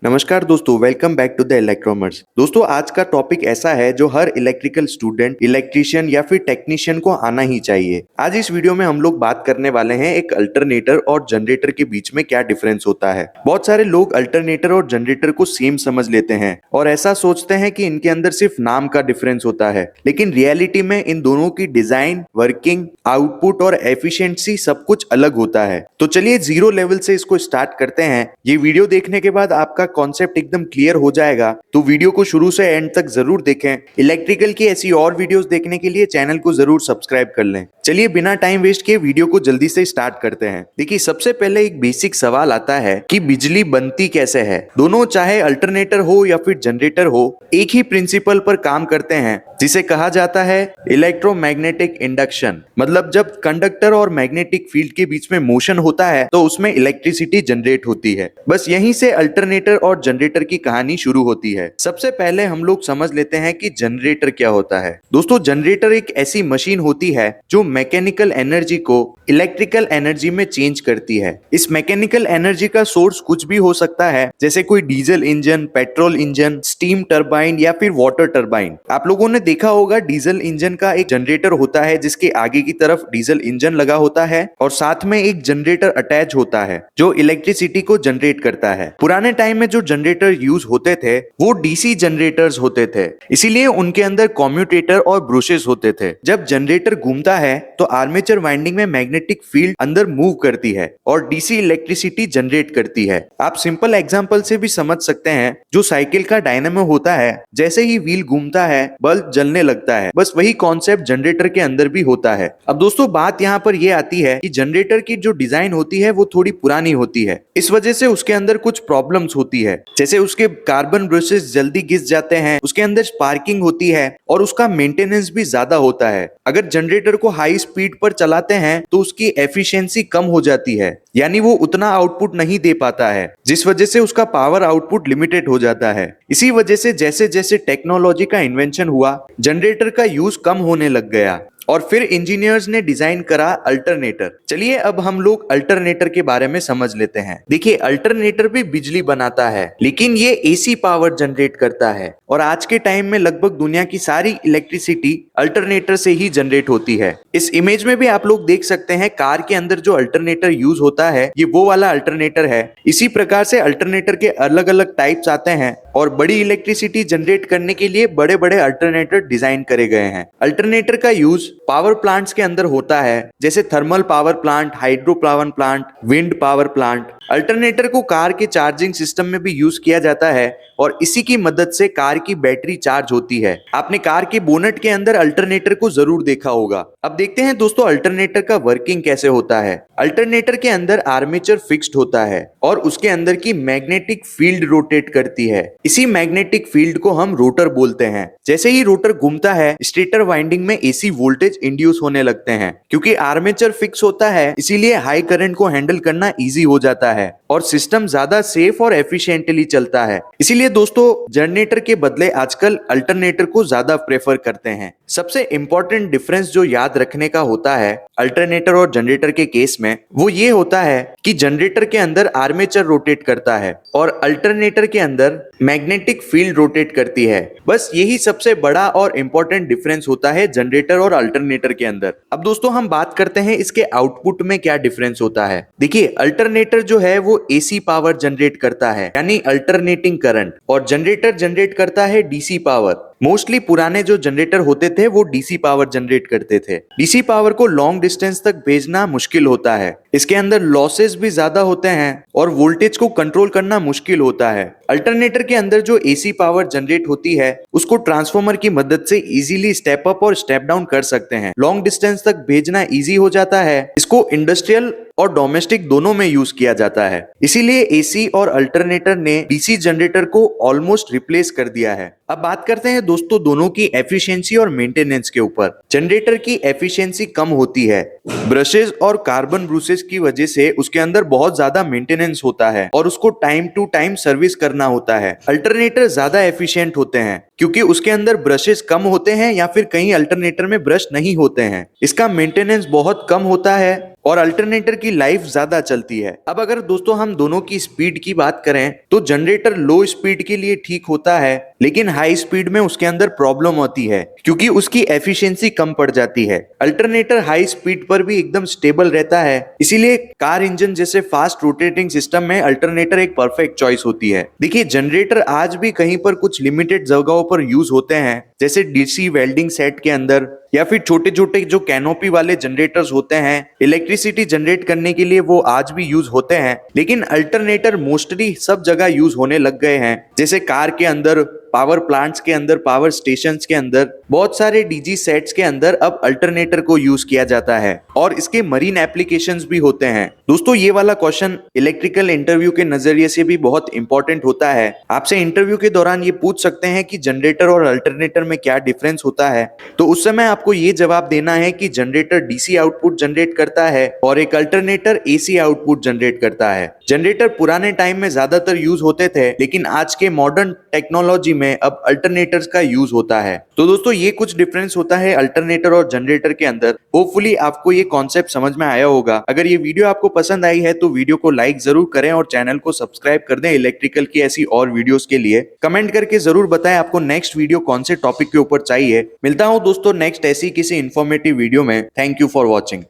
नमस्कार दोस्तों, welcome back to the इलेक्ट्रोमर्स। दोस्तों, आज का टॉपिक ऐसा है जो हर इलेक्ट्रिकल स्टूडेंट, इलेक्ट्रिशियन या फिर टेक्नीशियन को आना ही चाहिए। आज इस वीडियो में हम लोग बात करने वाले हैं एक अल्टरनेटर और जनरेटर के बीच में क्या डिफरेंस होता है। बहुत सारे लोग अल्टरनेटर और जनरेटर को सेम समझ लेते हैं और ऐसा सोचते हैं कि इनके अंदर सिर्फ नाम का डिफरेंस होता है, लेकिन रियलिटी में इन दोनों की डिजाइन, वर्किंग, आउटपुट और एफिशिएंसी सब कुछ अलग होता है। तो चलिए जीरो लेवल से इसको स्टार्ट करते हैं। ये वीडियो देखने के बाद आपका कॉन्सेप्ट एकदम क्लियर हो जाएगा, तो वीडियो को शुरू से एंड तक जरूर देखें। इलेक्ट्रिकल की ऐसी और वीडियोस देखने के लिए चैनल को जरूर सब्सक्राइब कर लें। चलिए बिना टाइम वेस्ट किए वीडियो को जल्दी से स्टार्ट करते हैं। देखिए, सबसे पहले एक बेसिक सवाल आता है कि बिजली बनती कैसे है। दोनों, चाहे अल्टरनेटर हो या फिर जनरेटर हो, एक ही प्रिंसिपल पर काम करते हैं, जिसे कहा जाता है इलेक्ट्रोमैग्नेटिक इंडक्शन। मतलब जब कंडक्टर और मैग्नेटिक फील्ड के बीच में मोशन होता है तो उसमें इलेक्ट्रिसिटी जनरेट होती है। बस यहीं से अल्टरनेटर और जनरेटर की कहानी शुरू होती है। सबसे पहले हम लोग समझ लेते हैं कि जनरेटर क्या होता है। दोस्तों, जनरेटर एक ऐसी मशीन होती है जो मैकेनिकल एनर्जी को इलेक्ट्रिकल एनर्जी में चेंज करती है। इस मैकेनिकल एनर्जी का सोर्स कुछ भी हो सकता है, जैसे कोई diesel engine, petrol engine, steam turbine या फिर वाटर टरबाइन। आप लोगों ने देखा होगा डीजल इंजन का एक जनरेटर होता है जिसके आगे की तरफ डीजल इंजन लगा होता है और साथ में एक जनरेटर अटैच होता है जो इलेक्ट्रिसिटी को जनरेट करता है। पुराने टाइम में जो जनरेटर यूज होते थे वो डीसी जनरेटर्स होते थे, इसीलिए उनके अंदर कम्यूटेटर और ब्रशेस होते थे। जब जनरेटर घूमता है तो आर्मेचर वाइंडिंग में मैग्नेटिक फील्ड अंदर मूव करती है और डीसी इलेक्ट्रिसिटी जनरेट करती है। आप सिंपल एग्जांपल से भी समझ सकते हैं, जो साइकिल का डायनामो होता है, जैसे ही व्हील घूमता है बल्ब जलने लगता है। बस वही कॉन्सेप्ट जनरेटर के अंदर भी होता है। अब दोस्तों, बात यहाँ पर यह आती है कि जनरेटर की जो डिजाइन होती है वो थोड़ी पुरानी होती है। इस वजह से उसके अंदर कुछ प्रॉब्लम्स होती है, जैसे उसके कार्बन ब्रशेस जल्दी घिस जाते हैं, उसके अंदर स्पार्किंग होती है और उसका मेंटेनेंस भी ज्यादा होता है। अगर जनरेटर को हाई स्पीड पर चलाते हैं तो उसकी एफिशिएंसी कम हो जाती है, यानी वो उतना आउटपुट नहीं दे पाता है, जिस वजह से उसका पावर आउटपुट लिमिटेड हो जाता है। इसी वजह से जैसे जैसे टेक्नोलॉजी का इन्वेंशन हुआ, जनरेटर का यूज कम होने लग गया और फिर इंजीनियर्स ने डिजाइन करा अल्टरनेटर। चलिए अब हम लोग अल्टरनेटर के बारे में समझ लेते हैं। देखिए, अल्टरनेटर भी बिजली बनाता है, लेकिन ये एसी पावर जनरेट करता है और आज के टाइम में लगभग दुनिया की सारी इलेक्ट्रिसिटी अल्टरनेटर से ही जनरेट होती है। इस इमेज में भी आप लोग देख सकते हैं, कार के अंदर जो अल्टरनेटर यूज होता है ये वो वाला अल्टरनेटर है। इसी प्रकार से अल्टरनेटर के अलग अलग टाइप्स आते हैं और बड़ी इलेक्ट्रिसिटी जनरेट करने के लिए बड़े बड़े अल्टरनेटर डिजाइन करे गए हैं। अल्टरनेटर का यूज पावर प्लांट्स के अंदर होता है, जैसे thermal power plant, hydro power plant, wind power plant. Alternator को कार के चार्जिंग सिस्टम में भी यूज किया जाता है और इसी की मदद से कार की बैटरी चार्ज होती है। आपने कार के बोनट के अंदर अल्टरनेटर को जरूर देखा होगा। अब देखते हैं दोस्तों, अल्टरनेटर का वर्किंग कैसे होता है। अल्टरनेटर के अंदर आर्मेचर फिक्स्ड होता है और उसके अंदर की मैग्नेटिक फील्ड रोटेट करती है। इसी मैग्नेटिक फील्ड को हम रोटर बोलते हैं। जैसे ही रोटर घूमता है, स्टेटर वाइंडिंग में एसी वोल्टेज इंड्यूस होने लगते हैं। क्योंकि आर्मेचर फिक्स होता है, इसीलिए हाई करंट को हैंडल करना इजी हो जाता है और सिस्टम ज्यादा सेफ और एफिशिएंटली चलता है। इसीलिए दोस्तों, जनरेटर के बदले आजकल अल्टरनेटर को ज्यादा प्रेफर करते हैं। सबसे इंपॉर्टेंट डिफरेंस जो याद रखने का होता है अल्टरनेटर और जनरेटर के केस में, वो ये होता है कि जनरेटर के अंदर आर्मेचर रोटेट करता है और अल्टरनेटर के अंदर मैग्नेटिक फील्ड रोटेट करती है। बस यही सबसे बड़ा और इंपॉर्टेंट डिफरेंस होता है जनरेटर और अल्टरनेटर के अंदर। अब दोस्तों, हम बात करते हैं इसके आउटपुट में क्या डिफरेंस होता है। देखिए, अल्टरनेटर जो है वो एसी पावर जनरेट करता है, यानी अल्टरनेटिंग करंट, और जनरेटर जनरेट करता है डीसी पावर। मोस्टली पुराने जो जनरेटर होते थे वो डीसी पावर जनरेट करते थे। डीसी पावर को लॉन्ग डिस्टेंस तक भेजना मुश्किल होता है, इसके अंदर लॉसेस भी ज्यादा होते हैं और वोल्टेज को कंट्रोल करना मुश्किल होता है। अल्टरनेटर के अंदर जो एसी पावर जनरेट होती है उसको ट्रांसफार्मर की मदद से इजीली स्टेप अप और स्टेप डाउन कर सकते हैं। लॉन्ग डिस्टेंस तक भेजना इजी हो जाता है। इसको इंडस्ट्रियल और डोमेस्टिक दोनों में यूज किया जाता है। इसीलिए एसी और अल्टरनेटर ने डीसी जनरेटर को ऑलमोस्ट रिप्लेस कर दिया है। अब बात करते हैं दोस्तों दोनों की एफिशिएंसी और मेंटेनेंस के ऊपर। जनरेटर की एफिशिएंसी कम होती है। ब्रशेस और कार्बन ब्रूसेस की वजह से उसके अंदर बहुत ज्यादा मेंटेनेंस होता है और उसको टाइम टू टाइम सर्विस करना होता है। अल्टरनेटर ज्यादा एफिशिएंट होते हैं क्योंकि उसके अंदर ब्रशेस कम होते हैं या फिर कहीं अल्टरनेटर में ब्रश नहीं होते हैं। इसका मेंटेनेंस बहुत कम होता है और अल्टरनेटर की लाइफ ज्यादा चलती है। अब अगर दोस्तों हम दोनों की स्पीड की बात करें तो जनरेटर लो स्पीड के लिए ठीक होता है, लेकिन हाई स्पीड में उसके अंदर प्रॉब्लम होती है क्योंकि उसकी एफिशिएंसी कम पड़ जाती है। अल्टरनेटर हाई स्पीड पर भी एकदम स्टेबल रहता है, इसीलिए कार इंजन जैसे फास्ट रोटेटिंग सिस्टम में अल्टरनेटर एक परफेक्ट चॉइस होती है। देखिए, जनरेटर आज भी कहीं पर कुछ लिमिटेड जगहों पर यूज होते हैं, जैसे डीसी वेल्डिंग सेट के अंदर या फिर छोटे छोटे जो कैनोपी वाले जनरेटर्स होते हैं, इलेक्ट्रिसिटी जनरेट करने के लिए वो आज भी यूज होते हैं। लेकिन अल्टरनेटर मोस्टली सब जगह यूज होने लग गए हैं, जैसे कार के अंदर, पावर प्लांट्स के अंदर, पावर स्टेशंस के अंदर, बहुत सारे डीजी सेट्स के अंदर अब अल्टरनेटर को यूज किया जाता है और इसके मरीन एप्लीकेशंस भी होते हैं। दोस्तों, ये वाला क्वेश्चन इलेक्ट्रिकल इंटरव्यू के नजरिए से भी बहुत इंपॉर्टेंट होता है। आपसे इंटरव्यू के दौरान ये पूछ सकते हैं कि जनरेटर और अल्टरनेटर में क्या डिफरेंस होता है, तो उस समय आपको ये जवाब देना है कि जनरेटर डीसी आउटपुट जनरेट करता है और एक अल्टरनेटर एसी आउटपुट जनरेट करता है। जनरेटर पुराने टाइम में ज्यादातर यूज होते थे, लेकिन आज के मॉडर्न टेक्नोलॉजी में अब अल्टरनेटर्स का यूज होता है। तो दोस्तों, ये कुछ डिफरेंस होता है अल्टरनेटर और जनरेटर के अंदर। होपफुली आपको ये कॉन्सेप्ट समझ में आया होगा। अगर ये वीडियो आपको पसंद आई है तो वीडियो को लाइक जरूर करें और चैनल को सब्सक्राइब कर दें इलेक्ट्रिकल की ऐसी और वीडियोस के लिए। कमेंट करके जरूर बताएं आपको नेक्स्ट वीडियो कौन से टॉपिक के ऊपर चाहिए। मिलता हूं दोस्तों नेक्स्ट ऐसी किसी इंफॉर्मेटिव वीडियो में। Thank you for watching.